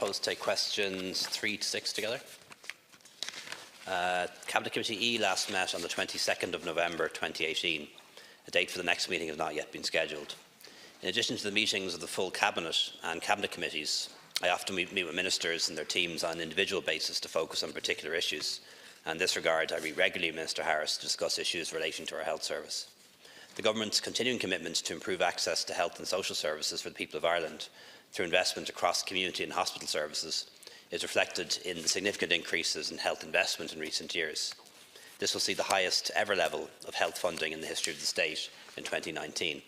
propose to take questions 3 to 6 together. Cabinet Committee E last met on the 22nd of November 2018. A date for the next meeting has not yet been scheduled. In addition to the meetings of the full Cabinet and Cabinet Committees, I often meet with Ministers and their teams on an individual basis to focus on particular issues. In this regard, I meet regularly with Minister Harris to discuss issues relating to our health service. The Government's continuing commitment to improve access to health and social services for the people of Ireland through investment across community and hospital services is reflected in the significant increases in health investment in recent years. This will see the highest ever level of health funding in the history of the state in 2019.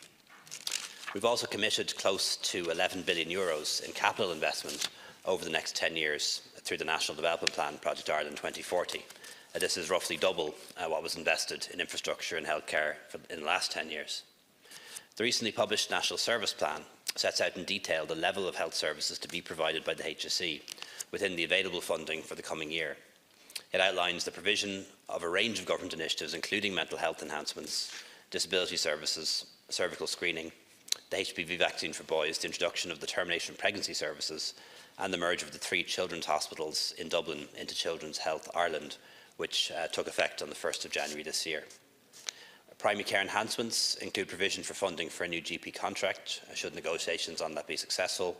We've also committed close to €11 billion in capital investment over the next 10 years through the National Development Plan Project Ireland 2040. This is roughly double what was invested in infrastructure and healthcare in the last 10 years. The recently published National Service Plan sets out in detail the level of health services to be provided by the HSE within the available funding for the coming year. It outlines the provision of a range of government initiatives, including mental health enhancements, disability services, cervical screening, the HPV vaccine for boys, the introduction of the termination of pregnancy services, and the merge of the 3 children's hospitals in Dublin into Children's Health Ireland, which took effect on the 1st of January this year. Primary care enhancements include provision for funding for a new GP contract, should negotiations on that be successful,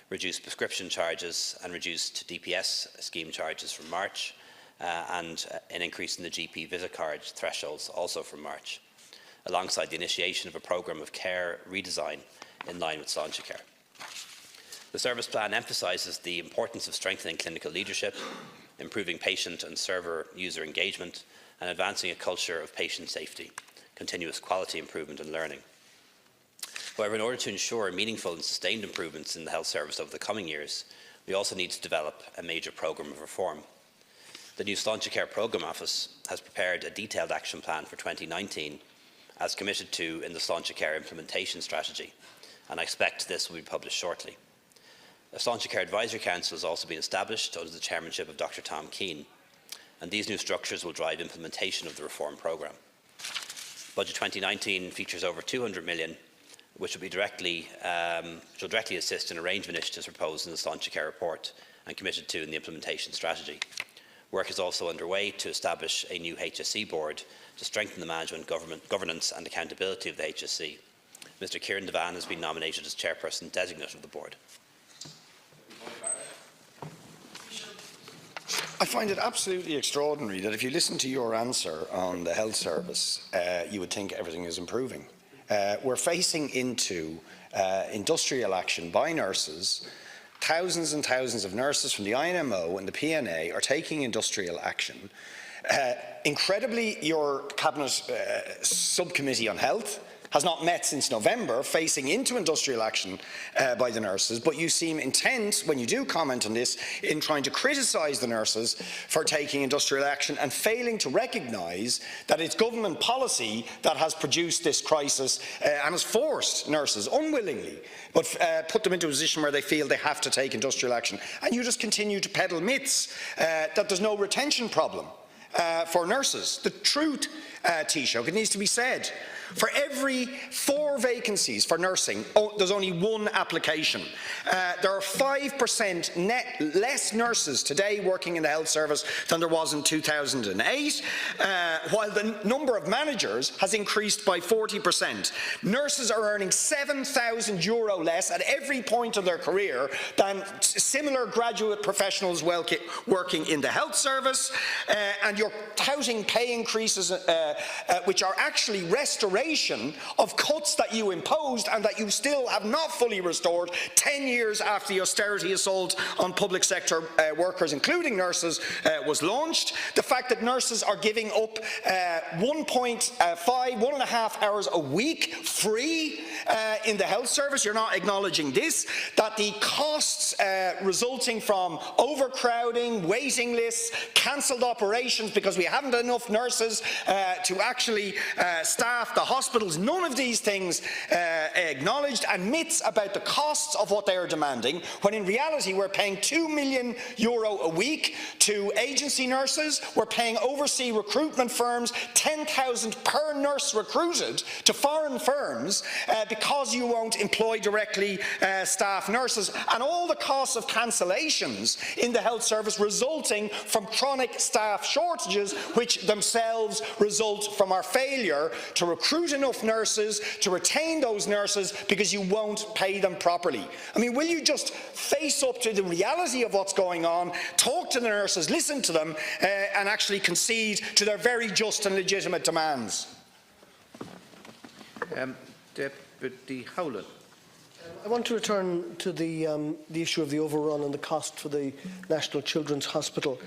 reduced prescription charges and reduced DPS scheme charges from March, and an increase in the GP visit card thresholds also from March, alongside the initiation of a programme of care redesign in line with Sláinte Care. The service plan emphasises the importance of strengthening clinical leadership, improving patient and server user engagement, and advancing a culture of patient safety, continuous quality improvement and learning. However, in order to ensure meaningful and sustained improvements in the health service over the coming years, we also need to develop a major programme of reform. The new Sláinte Care Programme Office has prepared a detailed action plan for 2019, as committed to in the Sláinte Care Implementation Strategy, and I expect this will be published shortly. A Sláinte Care Advisory Council has also been established under the chairmanship of Dr. Tom Keane, and these new structures will drive implementation of the reform programme. Budget 2019 features over €200 million, which will directly assist in a range of initiatives proposed in the Sláinte Care report and committed to in the implementation strategy. Work is also underway to establish a new HSE board to strengthen the management, governance and accountability of the HSE. Mr. Kieran Devan has been nominated as chairperson designate of the board. I find it absolutely extraordinary that if you listen to your answer on the health service, you would think everything is improving. We're facing into industrial action by nurses. Thousands and thousands of nurses from the INMO and the PNA are taking industrial action. Incredibly, your Cabinet Subcommittee on Health has not met since November, facing into industrial action by the nurses, but you seem intent, when you do comment on this, in trying to criticise the nurses for taking industrial action and failing to recognise that it's government policy that has produced this crisis and has forced nurses, unwillingly, but put them into a position where they feel they have to take industrial action. And you just continue to peddle myths that there's no retention problem for nurses. The truth, Taoiseach, it needs to be said. For every 4 vacancies for nursing, there's only 1 application. There are 5% net less nurses today working in the health service than there was in 2008, while the number of managers has increased by 40%. Nurses are earning €7,000 less at every point of their career than similar graduate professionals working in the health service, and you're touting pay increases which are actually restoration of cuts that you imposed and that you still have not fully restored 10 years after the austerity assault on public sector workers, including nurses, was launched. The fact that nurses are giving up 1.5 hours a week free in the health service, you're not acknowledging this. That the costs resulting from overcrowding, waiting lists, cancelled operations because we haven't enough nurses to actually staff the hospitals, none of these things acknowledged, and myths about the costs of what they are demanding, when in reality we're paying €2 million a week to agency nurses, we're paying overseas recruitment firms 10,000 per nurse recruited to foreign firms because you won't employ directly staff nurses, and all the costs of cancellations in the health service resulting from chronic staff shortages, which themselves result from our failure to recruit enough nurses, to retain those nurses, because you won't pay them properly. I mean, will you just face up to the reality of what's going on, talk to the nurses, listen to them, and actually concede to their very just and legitimate demands? Deputy Howlin. I want to return to the issue of the overrun and the cost for the National Children's Hospital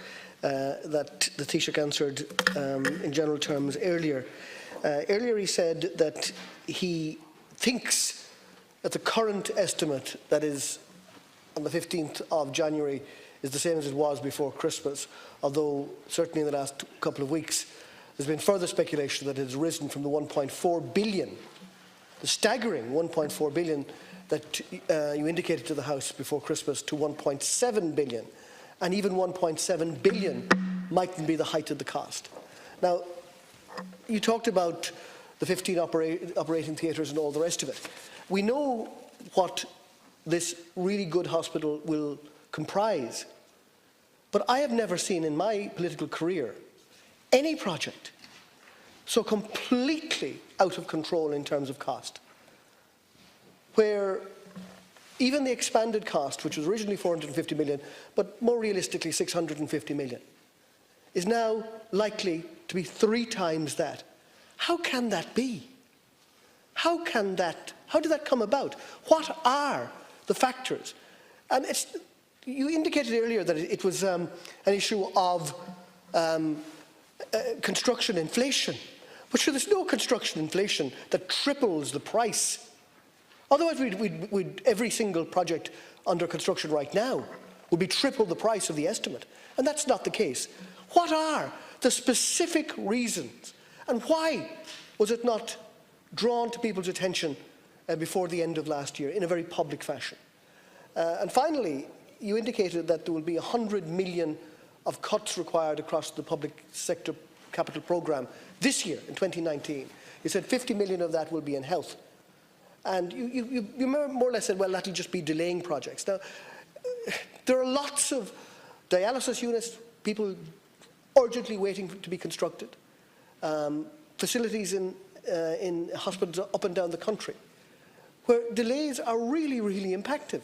that the Taoiseach answered in general terms earlier. Earlier he said that he thinks that the current estimate, that is on the 15th of January, is the same as it was before Christmas, although certainly in the last couple of weeks there's been further speculation that it has risen from the 1.4 billion, the staggering 1.4 billion that you indicated to the House before Christmas, to 1.7 billion, and even 1.7 billion mightn't be the height of the cost. Now, you talked about the 15 operating theatres and all the rest of it. We know what this really good hospital will comprise, but I have never seen in my political career any project so completely out of control in terms of cost, where even the expanded cost, which was originally 450 million, but more realistically 650 million, is now likely to be 3 times that. How can that be? How did that come about? What are the factors? And you indicated earlier that it was an issue of construction inflation. But sure, there's no construction inflation that triples the price. Otherwise, every single project under construction right now would be triple the price of the estimate. And that's not the case. What are the specific reasons? And why was it not drawn to people's attention before the end of last year in a very public fashion? And finally, you indicated that there will be 100 million of cuts required across the public sector capital programme this year, in 2019. You said 50 million of that will be in health. And you more or less said, well, that'll just be delaying projects. Now, there are lots of dialysis units, people urgently waiting to be constructed, facilities in hospitals up and down the country, where delays are really, really impactful.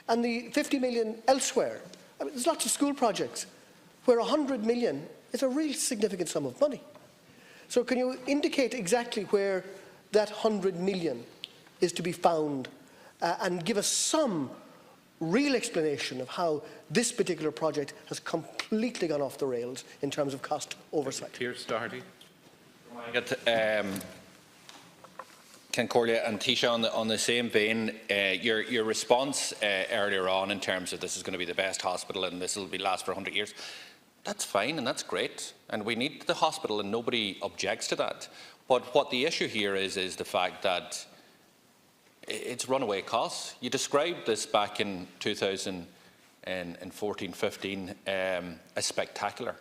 And the 50 million elsewhere, I mean, there's lots of school projects where 100 million is a really significant sum of money. So can you indicate exactly where that 100 million is to be found and give us some real explanation of how this particular project has completely gone off the rails in terms of cost oversight? Pearse Doherty. Ken Corley and Taoiseach, on the same vein, your response earlier on in terms of this is going to be the best hospital and this will last for 100 years, that's fine and that's great, and we need the hospital and nobody objects to that. But what the issue here is the fact that it's runaway costs. You described this back in 2014-15 as spectacular.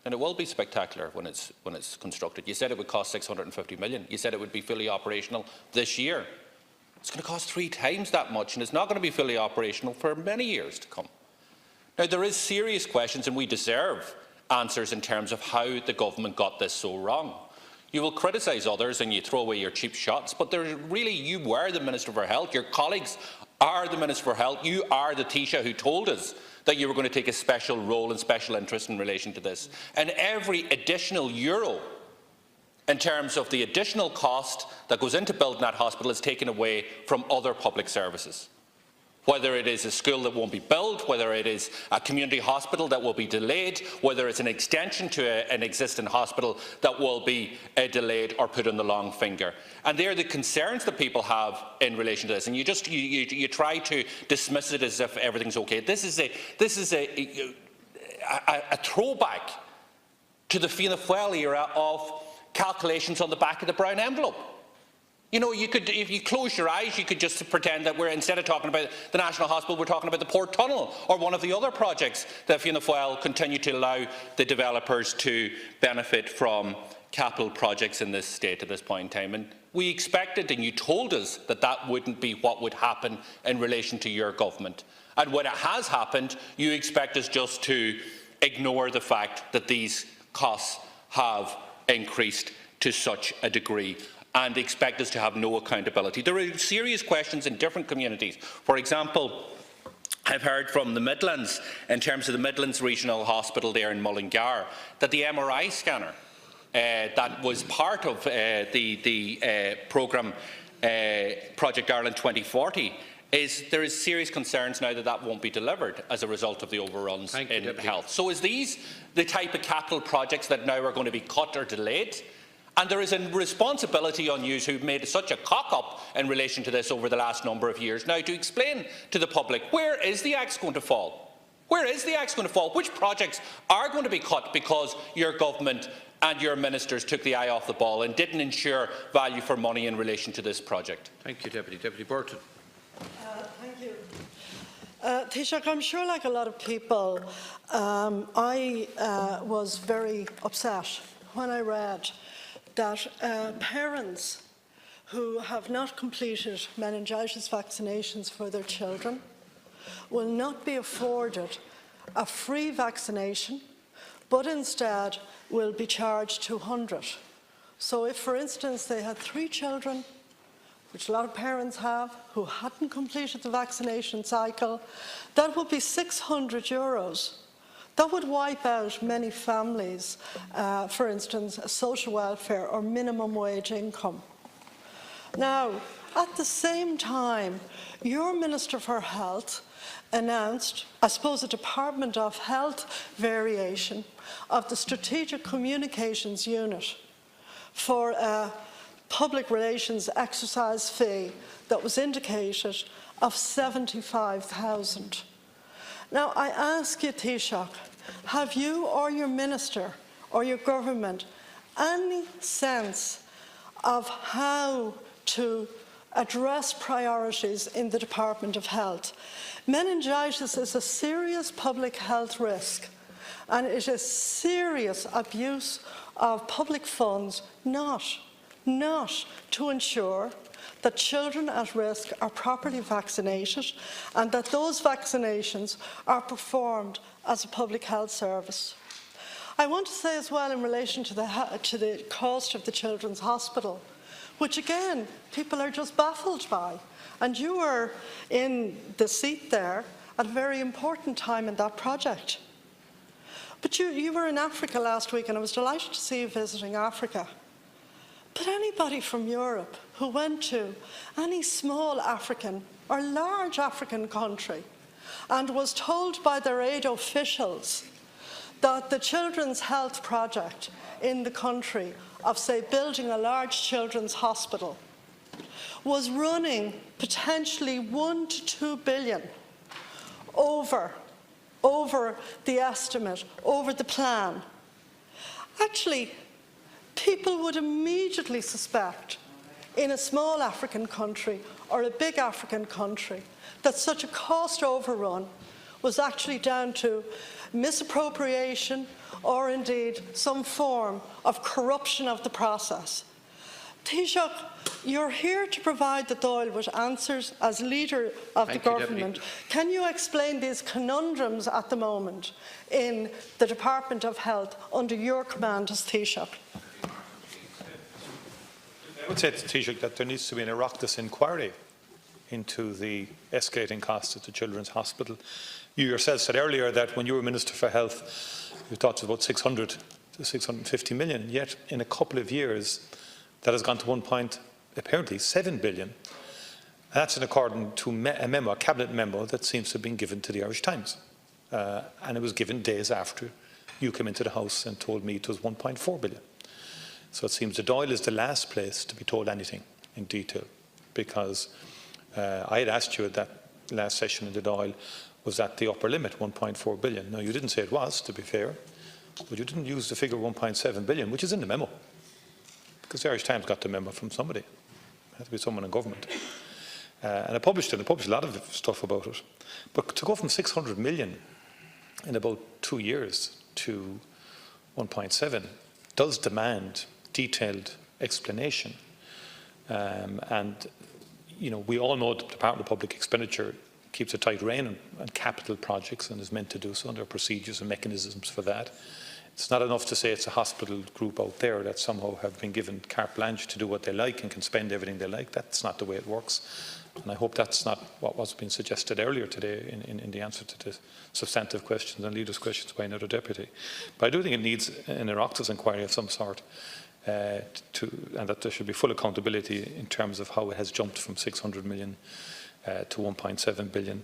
And it will be spectacular when it's constructed. You said it would cost 650 million. You said it would be fully operational this year. It's going to cost 3 times that much, and it's not going to be fully operational for many years to come. Now, there is serious questions, and we deserve answers in terms of how the government got this so wrong. You will criticise others and you throw away your cheap shots, but really, you were the Minister for Health. Your colleagues are the Minister for Health. You are the Taoiseach who told us that you were going to take a special role and special interest in relation to this. And every additional euro in terms of the additional cost that goes into building that hospital is taken away from other public services. Whether it is a school that won't be built, whether it is a community hospital that will be delayed, whether it's an extension to an existing hospital that will be delayed or put on the long finger. And they're the concerns that people have in relation to this. And you try to dismiss it as if everything's okay. This is a throwback to the Fianna Fáil era of calculations on the back of the brown envelope. You know, you could, if you close your eyes, you could just pretend that we're, instead of talking about the National Hospital, we're talking about the Port Tunnel or one of the other projects that Fianna Fáil continue to allow the developers to benefit from capital projects in this state at this point in time. And we expected, and you told us, that that wouldn't be what would happen in relation to your government. And when it has happened, you expect us just to ignore the fact that these costs have increased to such a degree, and expect us to have no accountability. There are serious questions in different communities. For example, I've heard from the Midlands, in terms of the Midlands Regional Hospital there in Mullingar, that the MRI scanner that was part of the programme Project Ireland 2040, there is serious concerns now that that won't be delivered as a result of the overruns in health. So is these the type of capital projects that now are going to be cut or delayed? And there is a responsibility on you who've made such a cock-up in relation to this over the last number of years now to explain to the public, where is the axe going to fall? Where is the axe going to fall? Which projects are going to be cut because your government and your ministers took the eye off the ball and didn't ensure value for money in relation to this project? Thank you, Deputy. Deputy Burton. Thank you. Taoiseach, I'm sure, like a lot of people, I was very upset when I read that parents who have not completed meningitis vaccinations for their children will not be afforded a free vaccination, but instead will be charged 200. So if, for instance, they had 3 children, which a lot of parents have, who hadn't completed the vaccination cycle, that would be €600. That would wipe out many families, for instance, social welfare or minimum wage income. Now, at the same time, your Minister for Health announced, I suppose, a Department of Health variation of the Strategic Communications Unit for a public relations exercise fee that was indicated of $75,000. Now, I ask you, Taoiseach, have you or your minister or your government any sense of how to address priorities in the Department of Health? Meningitis is a serious public health risk, and it is serious abuse of public funds not to ensure that children at risk are properly vaccinated and that those vaccinations are performed as a public health service. I want to say as well, in relation to the cost of the Children's Hospital, which again people are just baffled by, and you were in the seat there at a very important time in that project. But you were in Africa last week, and I was delighted to see you visiting Africa. But anybody from Europe who went to any small African or large African country and was told by their aid officials that the children's health project in the country of, say, building a large children's hospital was running potentially 1 to 2 billion over the estimate, over the plan, actually, people would immediately suspect in a small African country or a big African country that such a cost overrun was actually down to misappropriation or indeed some form of corruption of the process. Taoiseach, you're here to provide the Dáil with answers as leader of the government. Deputy. Can you explain these conundrums at the moment in the Department of Health under your command as Taoiseach? I would say to Taoiseach that there needs to be an Oireachtas inquiry into the escalating costs at the Children's Hospital. You yourself said earlier that when you were Minister for Health, you thought it was about 600 to 650 million, yet in a couple of years that has gone to apparently 7 billion. And that's in accordance to a cabinet memo that seems to have been given to the Irish Times. And it was given days after you came into the House and told me it was 1.4 billion. So it seems the Dáil is the last place to be told anything in detail, because I had asked you at that last session in the Dáil, was that the upper limit, 1.4 billion? Now, you didn't say it was, to be fair, but you didn't use the figure 1.7 billion, which is in the memo. because the Irish Times got the memo from somebody. It had to be someone in government. And I published it. I published a lot of stuff about it. But to go from 600 million in about 2 years to 1.7 does demand detailed explanation. And you know, we all know that the Department of Public Expenditure keeps a tight rein on capital projects and is meant to do so, and there are procedures and mechanisms for that. It's not enough to say it's a hospital group out there that somehow have been given carte blanche to do what they like and can spend everything they like. That's not the way it works. And I hope that's not what was being suggested earlier today in the answer to the substantive questions and leaders' questions by another deputy. But I do think it needs an Oireachtas inquiry of some sort, and that there should be full accountability in terms of how it has jumped from 600 million to 1.7 billion.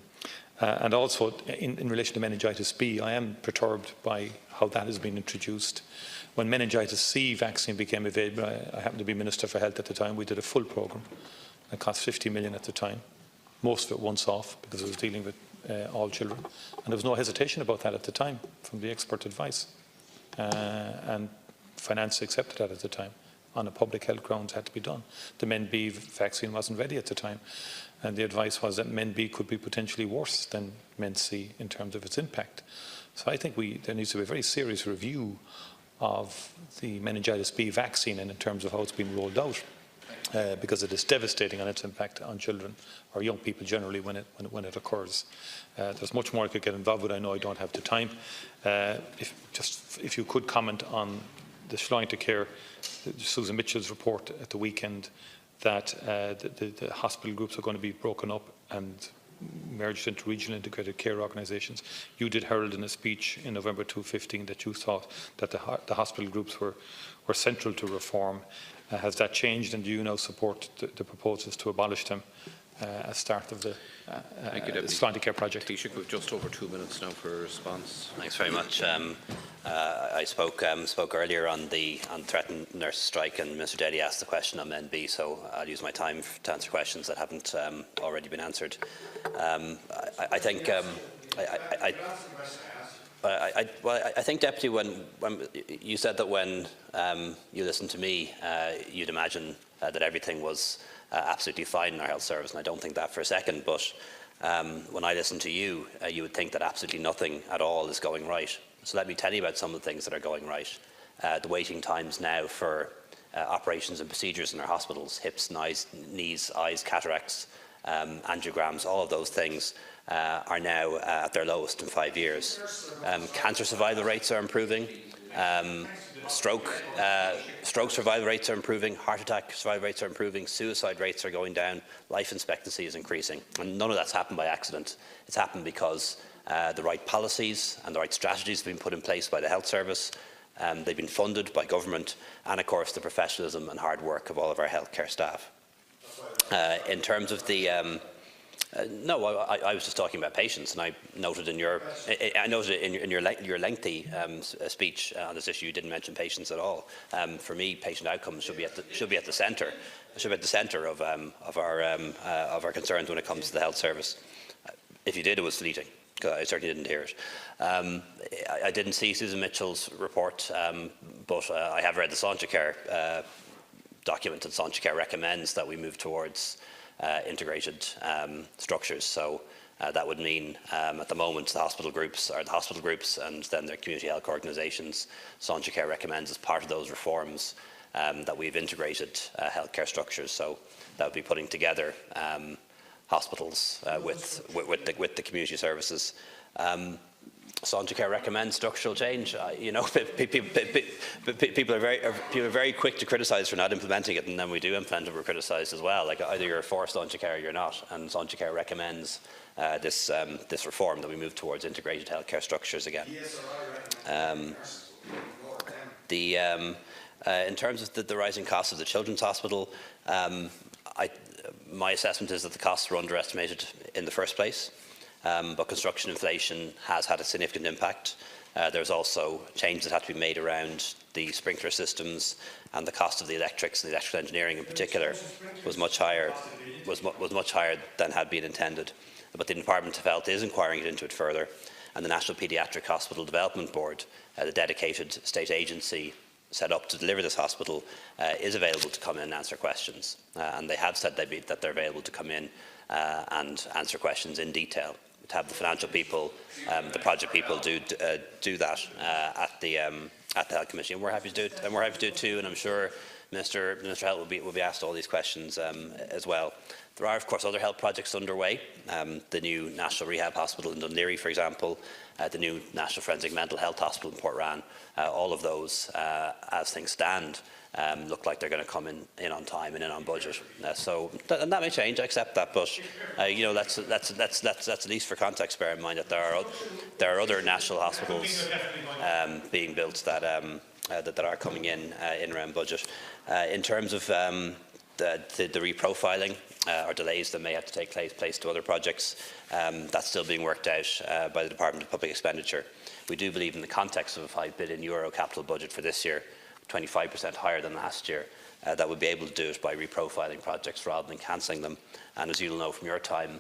And also, in relation to meningitis B, I am perturbed by how that has been introduced. When meningitis C vaccine became available, I happened to be Minister for Health at the time, we did a full programme. It cost 50 million at the time, most of it once off because it was dealing with all children. And there was no hesitation about that at the time from the expert advice. And finance accepted that at the time. On a public health grounds had to be done. The Men B vaccine wasn't ready at the time. And the advice was that Men B could be potentially worse than Men C in terms of its impact. So I think there needs to be a very serious review of the meningitis B vaccine and in terms of how it's been rolled out. Because it is devastating on its impact on children or young people generally when it occurs. There's much more I could get involved with. I know I don't have the time. If you could comment on the Schlein to Care, Susan Mitchell's report at the weekend that the hospital groups are going to be broken up and merged into regional integrated care organisations. You did herald in a speech in November 2015 that you thought that the hospital groups were central to reform. Has that changed, and do you now support the proposals to abolish them as start of the Schlein Care project? Taoiseach, we've just over 2 minutes now for a response. Thanks very much. I spoke earlier on the threatened nurse strike, and Mr. Daly asked the question on Men B, so I'll use my time to answer questions that haven't already been answered. I think. I think, Deputy, when you said that when you listened to me, you'd imagine that everything was absolutely fine in our health service, and I don't think that for a second. But when I listen to you, you would think that absolutely nothing at all is going right. So let me tell you about some of the things that are going right. The waiting times now for operations and procedures in our hospitals, hips, knees, eyes, cataracts, angiograms, all of those things are now at their lowest in 5 years. Cancer survival rates are improving. Stroke survival rates are improving. Heart attack survival rates are improving. Suicide rates are going down. Life expectancy is increasing. And none of that's happened by accident. It's happened because the right policies and the right strategies have been put in place by the health service. They've been funded by government, and of course the professionalism and hard work of all of our healthcare staff. In terms of the no, I was just talking about patients, and I noted in your lengthy speech on this issue, you didn't mention patients at all. For me, patient outcomes should be at the centre. Should be at the centre of our concerns when it comes to the health service. If you did, it was fleeting. I certainly didn't hear it. I didn't see Susan Mitchell's report, but I have read the Sonchacare document, and Sonchacare recommends that we move towards integrated structures. So that would mean at the moment the hospital groups are the hospital groups and then their community health organisations. Sonchacare recommends as part of those reforms that we've integrated healthcare structures. So that would be putting together hospitals with the community services. Sonchacare recommends structural change. You know, people are very quick to criticise for not implementing it, and then we do implement it, we're criticised as well. Like either you're for Sonchacare or you're not. And Sonchacare recommends this reform, that we move towards integrated healthcare structures again. In terms of the rising costs of the Children's Hospital, my assessment is that the costs were underestimated in the first place. But construction inflation has had a significant impact. There's also changes that have to be made around the sprinkler systems, and the cost of the electrics and the electrical engineering in particular was much higher than had been intended. But the Department of Health is inquiring into it further, and the National Paediatric Hospital Development Board, the dedicated state agency set up to deliver this hospital is available to come in and answer questions. And they have said that they're available to come in and answer questions in detail. To have the financial people, the project people do that at the Health Committee, and we're happy to do it. And we're happy to do it too. And I'm sure Minister Health will be asked all these questions as well. There are, of course, other health projects underway. The new National Rehab Hospital in Dún Laoghaire, for example, the new National Forensic Mental Health Hospital in Portrane. All of those, as things stand, look like they're going to come in on time and in on budget. And that may change. I accept that, but you know, that's at least for context. Bear in mind that there are other national hospitals being built that are coming in around budget. In terms of the reprofiling or delays that may have to take place to other projects, that's still being worked out by the Department of Public Expenditure. We do believe, in the context of a €5 billion capital budget for this year, 25% higher than last year, that would be able to do it by reprofiling projects rather than cancelling them. And as you'll know from your time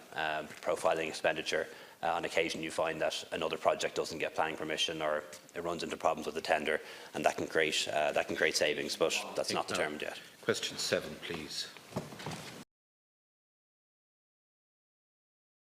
profiling expenditure, on occasion you find that another project doesn't get planning permission or it runs into problems with the tender, and that can create savings, but that's not determined yet. Question 7, please.